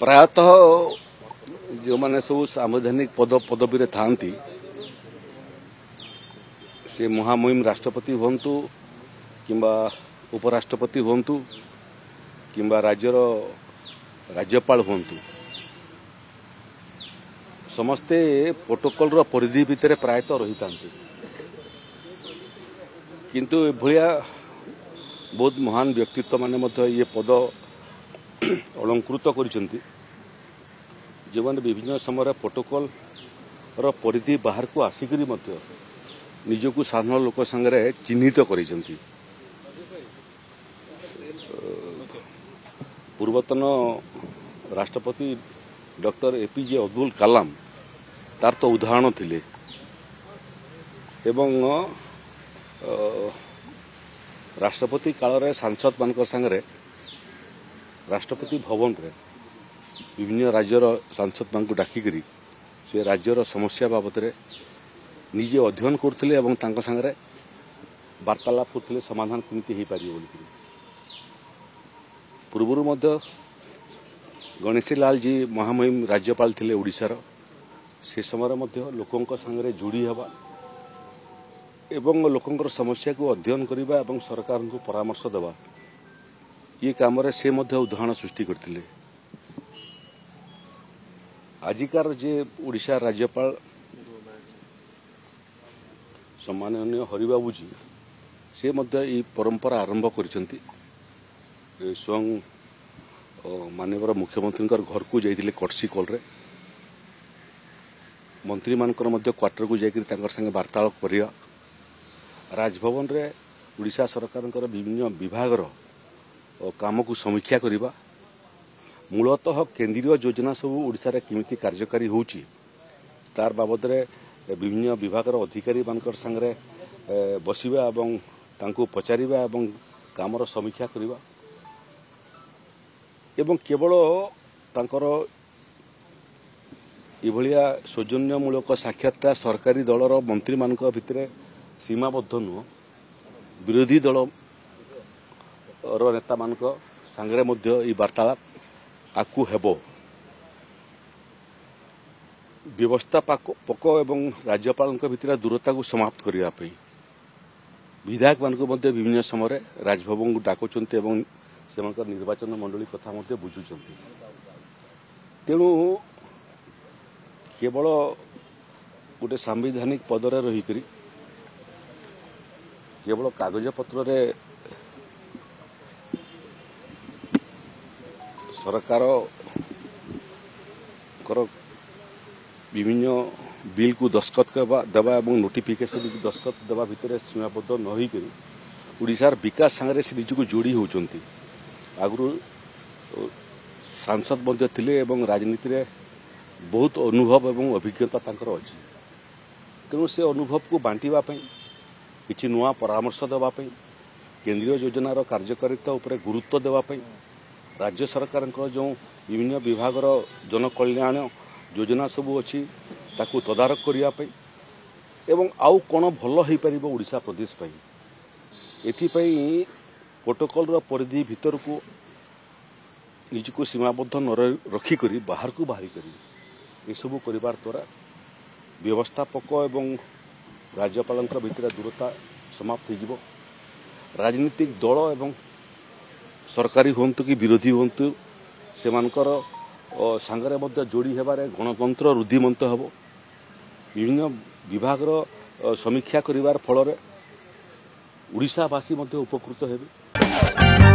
प्रायतः जो माने सब संवैधानिक पदवी था से महामहिम राष्ट्रपति हूँ किंबा उपराष्ट्रपति हूँ किंबा राज्यर राज्यपाल हूँ समस्ते प्रोटोकॉल परिधि भितर प्रायतः रही था किंतु एभलिया बहुत महान व्यक्तित्व माने ये पद अलंकृत करिसेंती जो मैंने विभिन्न समय प्रोटोकॉल परिधि बाहर को आसिक निजक साधारण लोक संगे चिन्हित करिसेंती। पूर्वतन राष्ट्रपति डॉक्टर एपीजे अब्दुल कलाम तार तो उदाहरण थिले एवं राष्ट्रपति काल रे सांसद मान संगे राष्ट्रपति भवन रे विभिन्न राज्यर सांसद मान डाकिकी से राज्यर समस्या बाबद निजे अध्ययन करते और संगे वार्तालाप करते समाधान केमती हो पार बोल। पूर्वर गणेशी लाल जी महामहिम राज्यपाल थे ओडिशार से समय लोकों संगे जोड़ी हवा एवं लोकों समस्या को अध्ययन करने और सरकार को परामर्श देवा ये काम से उदाहरण सृष्टि करते। आजिकार जे ओडिशा राज्यपाल सम्माननीय हरिबाबू जी से ये परंपरा आरंभ करिसेंती। स्वयं माननीय मुख्यमंत्री घर को जाइए कटसी कॉल रे मंत्री मानकर क्वार्टर को जाकर संगे वार्तालाप करिया राजभवन रे ओडिशा सरकार विभिन्न विभाग काम को समीक्षा करवा मूलतः केंद्रीय योजना सब ओडिशा रे केमिति कार्यकारी होउची तार बाबद रे विभिन्न विभाग अधिकारी मानकर संगे बसिबा एवं तांको पचारिबा एवं कामर समीक्षा करवा एवं केवल तांकर इभलिया सौजन्यमूलक साक्षात्कार सरकारी दलर मंत्री मानक भितर सीमाबद्ध नुह विरोधी दल नेता मानक संगे ये वार्तालाप आकु हेबो व्यवस्थापक एवं राज्यपाल भितर दूरता को समाप्त करने विधायक मान विभिन्न समय राजभवन को डाकुंट एवं से निर्वाचन मंडली कथा बुझुंट तेणु केवल गोटे सांविधानिक पदरे रहीकरी केवल कागज पत्र रे सरकार विभिन्न बिल को दस्खत देवा और नोटिफिकेशन को दस्खत देवा भितर सीमाबद्ध न होकर ओडिशार विकास संगे से निजक जोड़ी होती आगु सांसद थे राजनीति रे बहुत अनुभव एवं अभिज्ञता अच्छी तेणु से अनुभव को बांटापी किसी नुआ परामर्श देवाई केंद्रीय योजनार कार्यकारिता उपर गुरुत्व देवाई राज्य सरकार जो विभिन्न विभाग जनकल्याण योजना सबू अच्छी ताकू तदारक करने एवं आउ कौन भल हो पार ओडिशा प्रदेश एथिपाई प्रोटोकॉल परिधि भीतर को निजको सीमाबद्ध न रखिक बाहर को बाहरी कर सबू करिवार द्वारा व्यवस्थापक एवं राज्यपाल भितर दूरता समाप्त हो राजनीतिक दल एवं सरकारी हूँ कि विरोधी हूँ से सांगरे जोड़ी हेबारे गणतंत्र रुद्धिमंत हेब विभिन्न विभाग समीक्षा करिवार फल ओडिशावासी उपकृत हेबे।